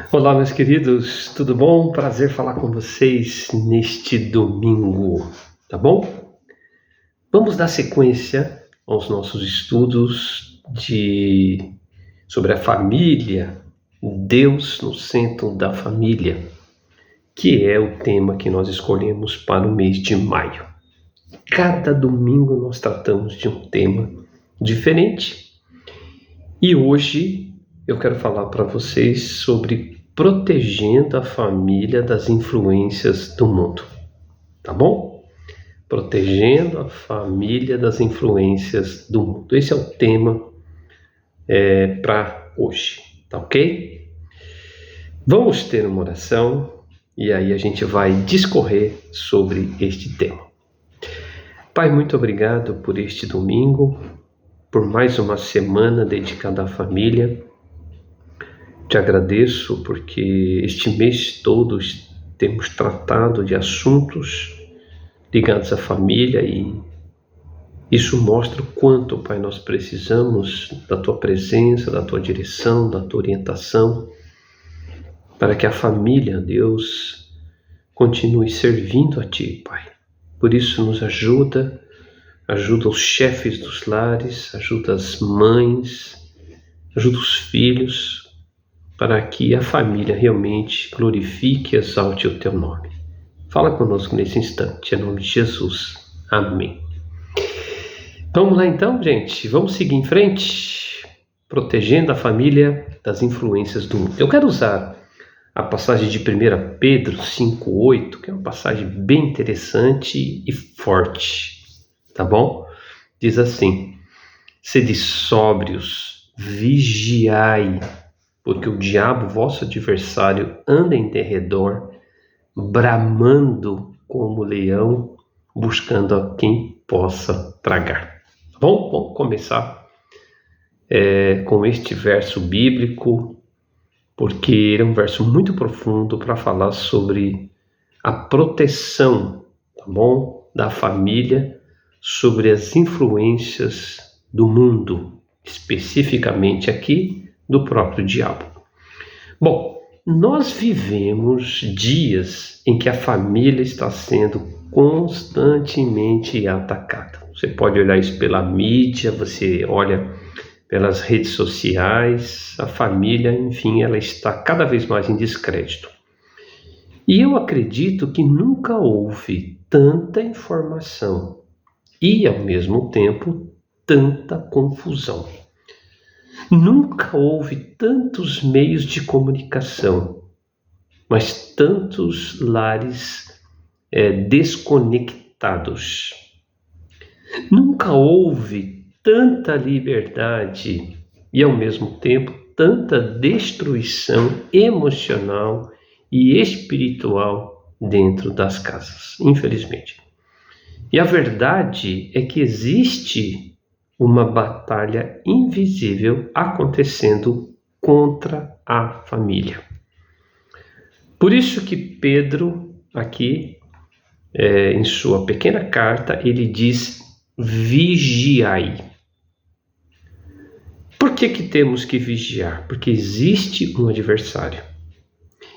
Olá, meus queridos, tudo bom? Prazer falar com vocês neste domingo, tá bom? Vamos dar sequência aos nossos estudos sobre a família, Deus no centro da família, que é o tema que nós escolhemos para o mês de maio. Cada domingo nós tratamos de um tema diferente e hoje eu quero falar para vocês sobre protegendo a família das influências do mundo, tá bom? Protegendo a família das influências do mundo. Esse é o tema para hoje, tá ok? Vamos ter uma oração e aí a gente vai discorrer sobre este tema. Pai, muito obrigado por este domingo, por mais uma semana dedicada à família. Te agradeço porque este mês todo temos tratado de assuntos ligados à família e isso mostra o quanto, Pai, nós precisamos da Tua presença, da Tua direção, da Tua orientação, para que a família, Deus, continue servindo a Ti, Pai. Por isso nos ajuda os chefes dos lares, ajuda as mães, ajuda os filhos, para que a família realmente glorifique e exalte o Teu nome. Fala conosco nesse instante, em nome de Jesus. Amém. Vamos lá então, gente. Vamos seguir em frente, protegendo a família das influências do mundo. Eu quero usar a passagem de 1 Pedro 5,8, que é uma passagem bem interessante e forte, tá bom? Diz assim: sede sóbrios, vigiai, porque o diabo, vosso adversário, anda em derredor, bramando como leão, buscando a quem possa tragar. Tá bom? Vamos começar com este verso bíblico, porque ele é um verso muito profundo para falar sobre a proteção, tá bom, da família sobre as influências do mundo, especificamente aqui do próprio diabo. Bom, nós vivemos dias em que a família está sendo constantemente atacada. Você pode olhar isso pela mídia, você olha pelas redes sociais, a família, enfim, ela está cada vez mais em descrédito. E eu acredito que nunca houve tanta informação e, ao mesmo tempo, tanta confusão. Nunca houve tantos meios de comunicação, mas tantos lares desconectados. Nunca houve tanta liberdade e, ao mesmo tempo, tanta destruição emocional e espiritual dentro das casas, infelizmente. E a verdade é que existe uma batalha invisível acontecendo contra a família. Por isso que Pedro, aqui, em sua pequena carta, ele diz: vigiai. Por que temos que vigiar? Porque existe um adversário.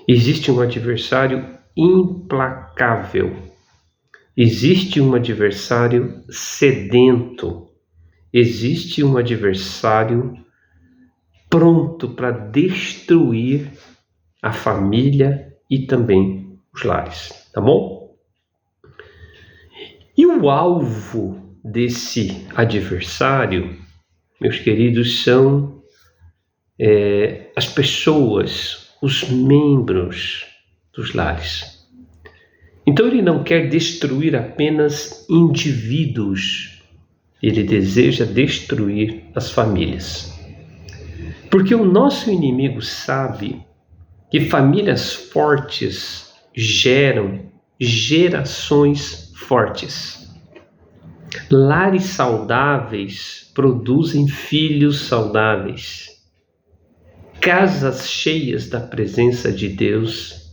Existe um adversário implacável. Existe um adversário sedento. Existe um adversário pronto para destruir a família e também os lares, tá bom? E o alvo desse adversário, meus queridos, são as pessoas, os membros dos lares. Então ele não quer destruir apenas indivíduos, ele deseja destruir as famílias. Porque o nosso inimigo sabe que famílias fortes geram gerações fortes. Lares saudáveis produzem filhos saudáveis. Casas cheias da presença de Deus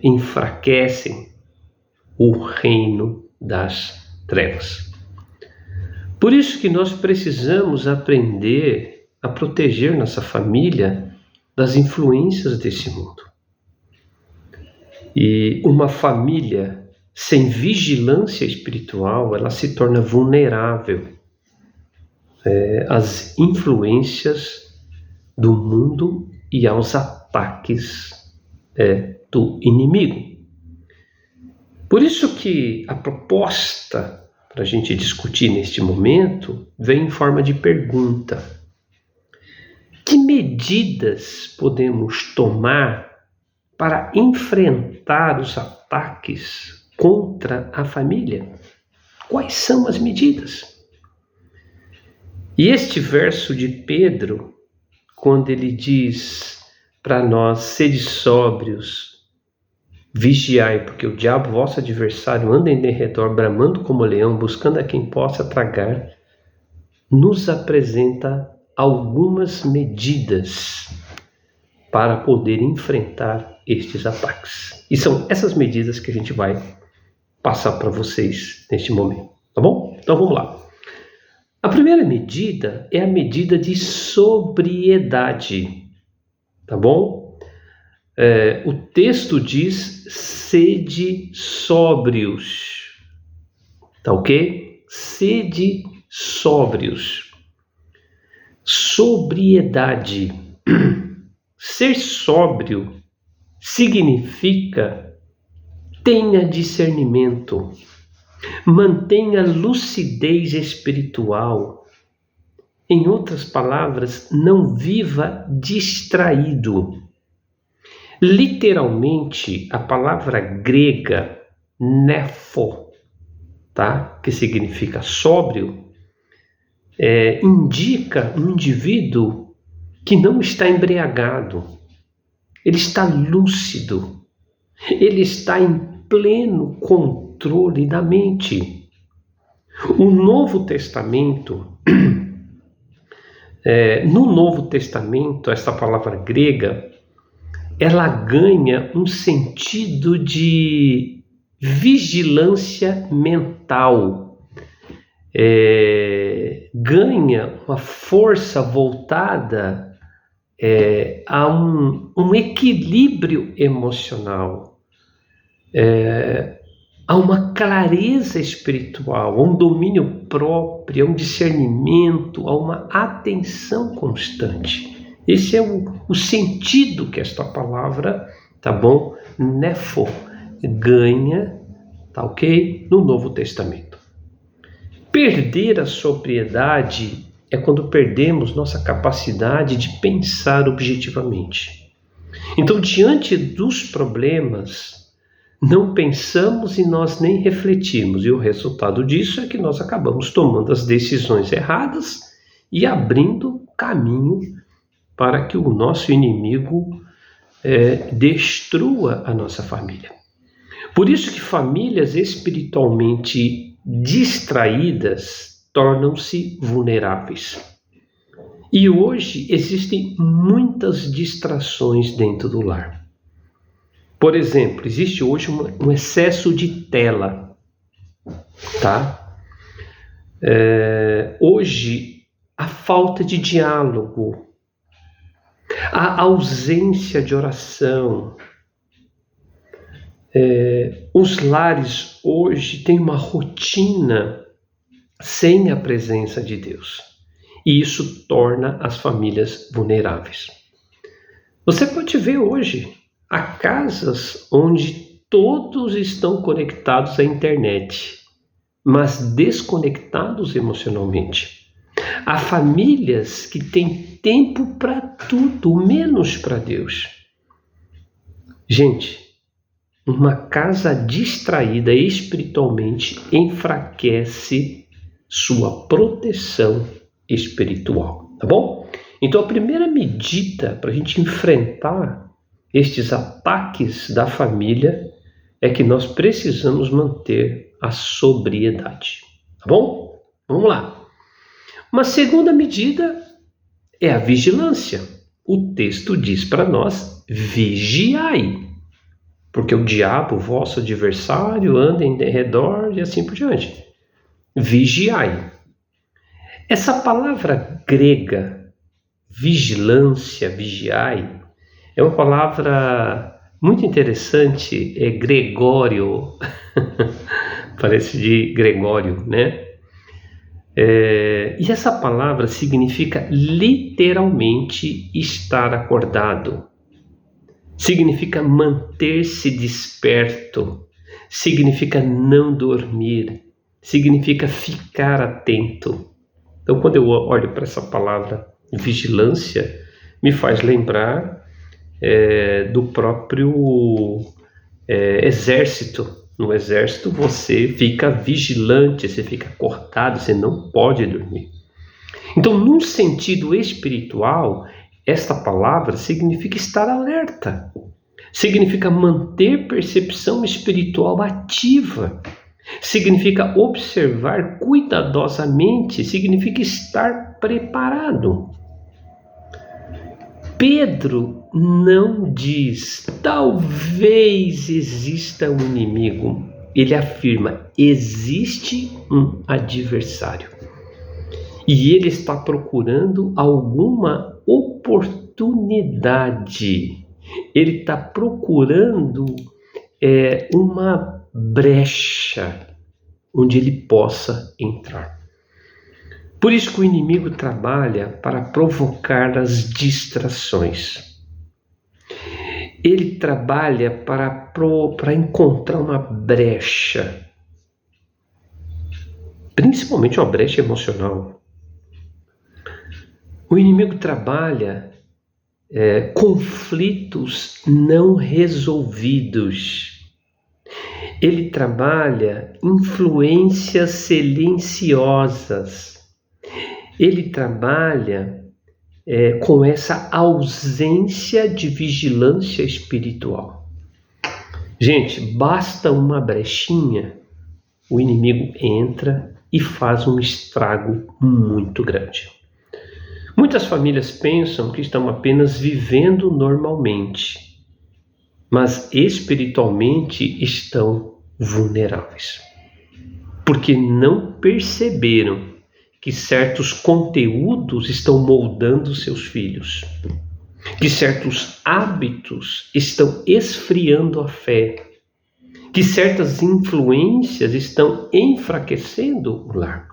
enfraquecem o reino das trevas. Por isso que nós precisamos aprender a proteger nossa família das influências desse mundo. E uma família sem vigilância espiritual, ela se torna vulnerável às influências do mundo e aos ataques do inimigo. Por isso que a proposta para a gente discutir neste momento vem em forma de pergunta: que medidas podemos tomar para enfrentar os ataques contra a família? Quais são as medidas? E este verso de Pedro, quando ele diz para nós: sede sóbrios, vigiai, porque o diabo, vosso adversário, anda em derredor, bramando como leão, buscando a quem possa tragar, nos apresenta algumas medidas para poder enfrentar estes ataques. E são essas medidas que a gente vai passar para vocês neste momento, tá bom? Então vamos lá. A primeira medida é a medida de sobriedade, tá bom? O texto diz: sede sóbrios, tá ok? Sede sóbrios. Sobriedade. Ser sóbrio significa tenha discernimento, mantenha lucidez espiritual. Em outras palavras, não viva distraído. Literalmente, a palavra grega nepho, tá? Que significa sóbrio, indica um indivíduo que não está embriagado, ele está lúcido, ele está em pleno controle da mente. O Novo Testamento, no Novo Testamento, essa palavra grega, ela ganha um sentido de vigilância mental, ganha uma força voltada a um equilíbrio emocional, a uma clareza espiritual, a um domínio próprio, a um discernimento, a uma atenção constante. Esse é o sentido que esta palavra, tá bom, nepho, ganha, tá ok, no Novo Testamento. Perder a sobriedade é quando perdemos nossa capacidade de pensar objetivamente. Então, diante dos problemas, não pensamos e nós nem refletimos. E o resultado disso é que nós acabamos tomando as decisões erradas e abrindo caminho para que o nosso inimigo destrua a nossa família. Por isso que famílias espiritualmente distraídas tornam-se vulneráveis. E hoje existem muitas distrações dentro do lar. Por exemplo, existe hoje um excesso de tela, tá? Hoje, a falta de diálogo, a ausência de oração. Os lares hoje têm uma rotina sem a presença de Deus. E isso torna as famílias vulneráveis. Você pode ver hoje, há casas onde todos estão conectados à internet, mas desconectados emocionalmente. Há famílias que têm tempo para tudo, menos para Deus. Gente, uma casa distraída espiritualmente enfraquece sua proteção espiritual, tá bom? Então a primeira medida para a gente enfrentar estes ataques da família é que nós precisamos manter a sobriedade, tá bom? Vamos lá. Uma segunda medida é a vigilância. O texto diz para nós: vigiai, porque o diabo, vosso adversário, anda em derredor e assim por diante. Vigiai. Essa palavra grega, vigilância, vigiai, É uma palavra muito interessante, é Gregório, parece de Gregório, né? E essa palavra significa literalmente estar acordado, significa manter-se desperto, significa não dormir, significa ficar atento. Então, quando eu olho para essa palavra vigilância, me faz lembrar do próprio exército. No exército você fica vigilante, você fica acordado, você não pode dormir. Então, num sentido espiritual, esta palavra significa estar alerta, significa manter percepção espiritual ativa, significa observar cuidadosamente, significa estar preparado. Pedro não diz, talvez exista um inimigo. Ele afirma, existe um adversário. E ele está procurando alguma oportunidade. Ele está procurando uma brecha onde ele possa entrar. Por isso que o inimigo trabalha para provocar as distrações. Ele trabalha para encontrar uma brecha, principalmente uma brecha emocional. O inimigo trabalha conflitos não resolvidos. Ele trabalha influências silenciosas. Ele trabalha com essa ausência de vigilância espiritual. Gente, basta uma brechinha, o inimigo entra e faz um estrago muito grande. Muitas famílias pensam que estão apenas vivendo normalmente, mas espiritualmente estão vulneráveis, porque não perceberam que certos conteúdos estão moldando seus filhos, que certos hábitos estão esfriando a fé, que certas influências estão enfraquecendo o lar.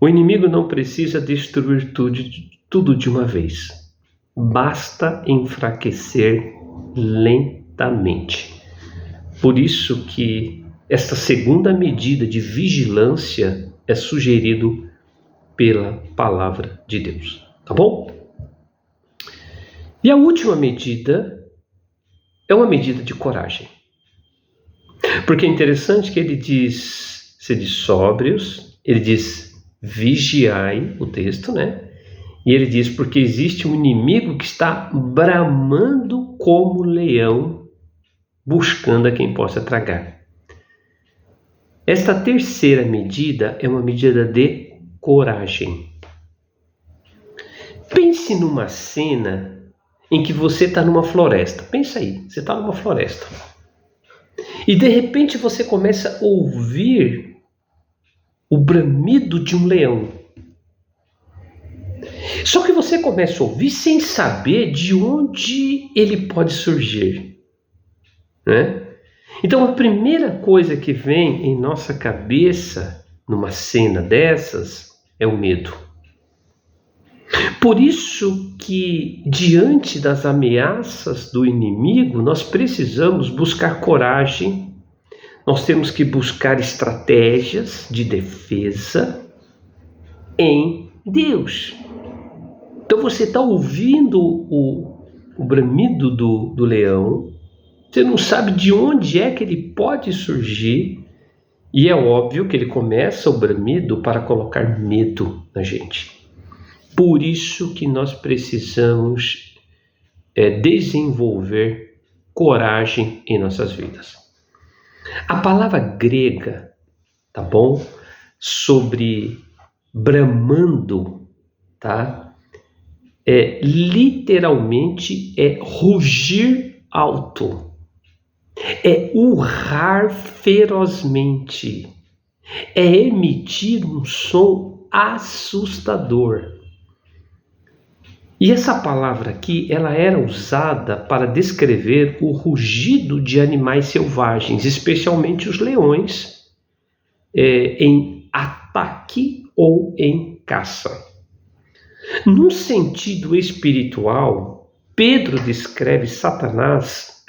O inimigo não precisa destruir tudo de uma vez. Basta enfraquecer lentamente. Por isso que esta segunda medida de vigilância é sugerido pela palavra de Deus. Tá bom? E a última medida é uma medida de coragem. Porque é interessante que ele diz, sede sóbrios, ele diz vigiai, o texto, né? E ele diz, porque existe um inimigo que está bramando como leão, buscando a quem possa tragar. Esta terceira medida é uma medida de coragem. Pense numa cena em que você está numa floresta. Pensa aí, você está numa floresta. E de repente você começa a ouvir o bramido de um leão. Só que você começa a ouvir sem saber de onde ele pode surgir, né? Então a primeira coisa que vem em nossa cabeça numa cena dessas é o medo. Por isso que diante das ameaças do inimigo nós precisamos buscar coragem, nós temos que buscar estratégias de defesa em Deus. Então você está ouvindo o bramido do leão, você não sabe de onde é que ele pode surgir, e é óbvio que ele começa o bramido para colocar medo na gente. Por isso que nós precisamos desenvolver coragem em nossas vidas. A palavra grega, tá bom? Sobre bramando, tá? Literalmente é rugir alto, é urrar ferozmente, é emitir um som assustador. E essa palavra aqui, ela era usada para descrever o rugido de animais selvagens, especialmente os leões, em ataque ou em caça. Num sentido espiritual, Pedro descreve Satanás,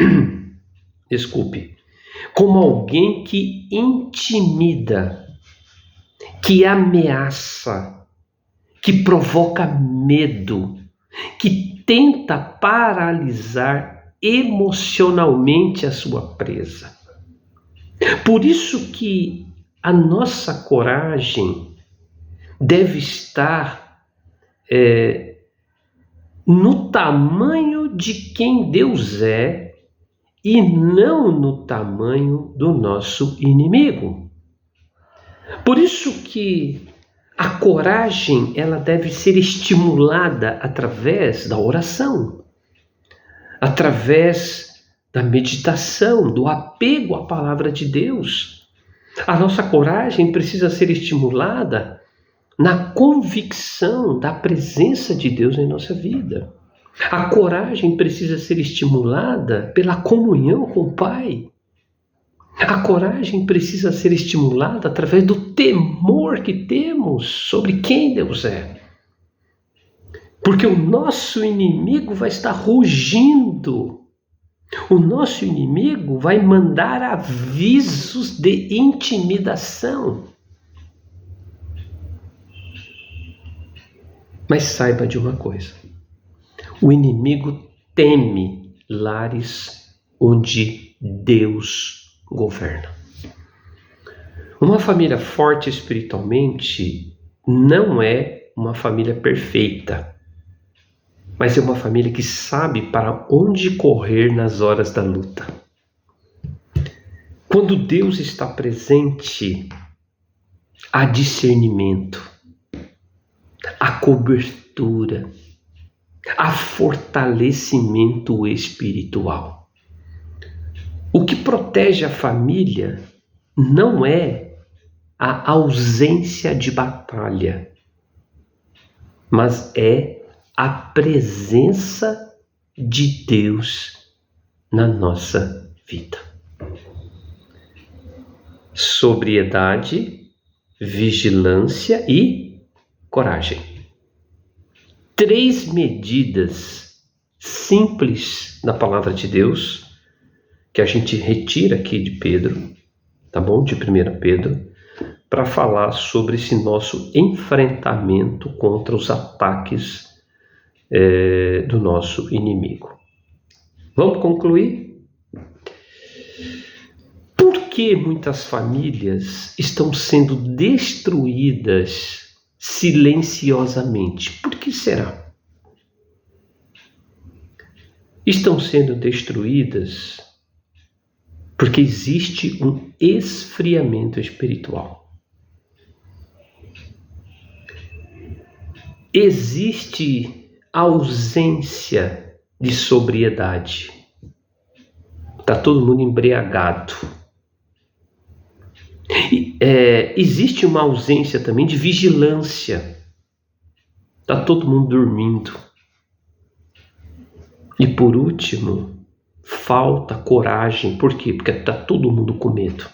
como alguém que intimida, que ameaça, que provoca medo, que tenta paralisar emocionalmente a sua presa. Por isso que a nossa coragem deve estar no tamanho de quem Deus é e não no tamanho do nosso inimigo. Por isso que a coragem, ela deve ser estimulada através da oração, através da meditação, do apego à palavra de Deus. A nossa coragem precisa ser estimulada na convicção da presença de Deus em nossa vida. A coragem precisa ser estimulada pela comunhão com o Pai. A coragem precisa ser estimulada através do temor que temos sobre quem Deus é. Porque o nosso inimigo vai estar rugindo. O nosso inimigo vai mandar avisos de intimidação. Mas saiba de uma coisa: o inimigo teme lares onde Deus governa. Uma família forte espiritualmente não é uma família perfeita, mas é uma família que sabe para onde correr nas horas da luta. Quando Deus está presente, há discernimento, há cobertura, há fortalecimento espiritual. O que protege a família não é a ausência de batalha, mas é a presença de Deus na nossa vida. Sobriedade, vigilância e coragem. 3 medidas simples da palavra de Deus que a gente retira aqui de Pedro, tá bom? De 1 Pedro, para falar sobre esse nosso enfrentamento contra os ataques do nosso inimigo. Vamos concluir? Por que muitas famílias estão sendo destruídas silenciosamente? Por que será? Estão sendo destruídas porque existe um esfriamento espiritual. Existe ausência de sobriedade. Está todo mundo embriagado. Existe uma ausência também de vigilância. Está todo mundo dormindo. E por último, falta coragem. Por quê? Porque está todo mundo com medo.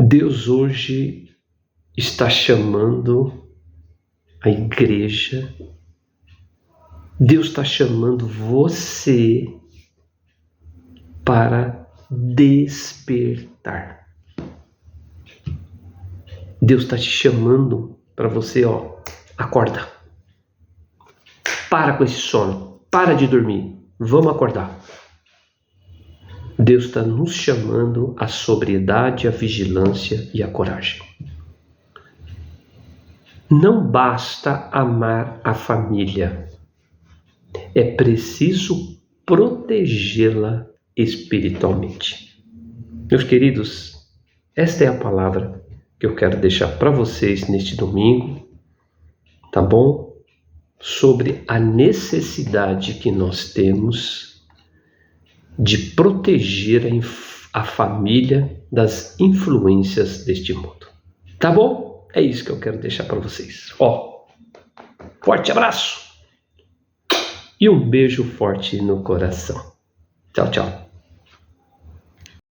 Deus hoje está chamando a igreja. Deus está chamando você para despertar. Deus está te chamando para você, acorda. Para com esse sono. Para de dormir. Vamos acordar. Deus está nos chamando à sobriedade, à vigilância e à coragem. Não basta amar a família. É preciso protegê-la espiritualmente. Meus queridos, esta é a palavra que eu quero deixar para vocês neste domingo, tá bom? Sobre a necessidade que nós temos de proteger a família das influências deste mundo. Tá bom? É isso que eu quero deixar para vocês. Forte abraço e um beijo forte no coração. Tchau, tchau.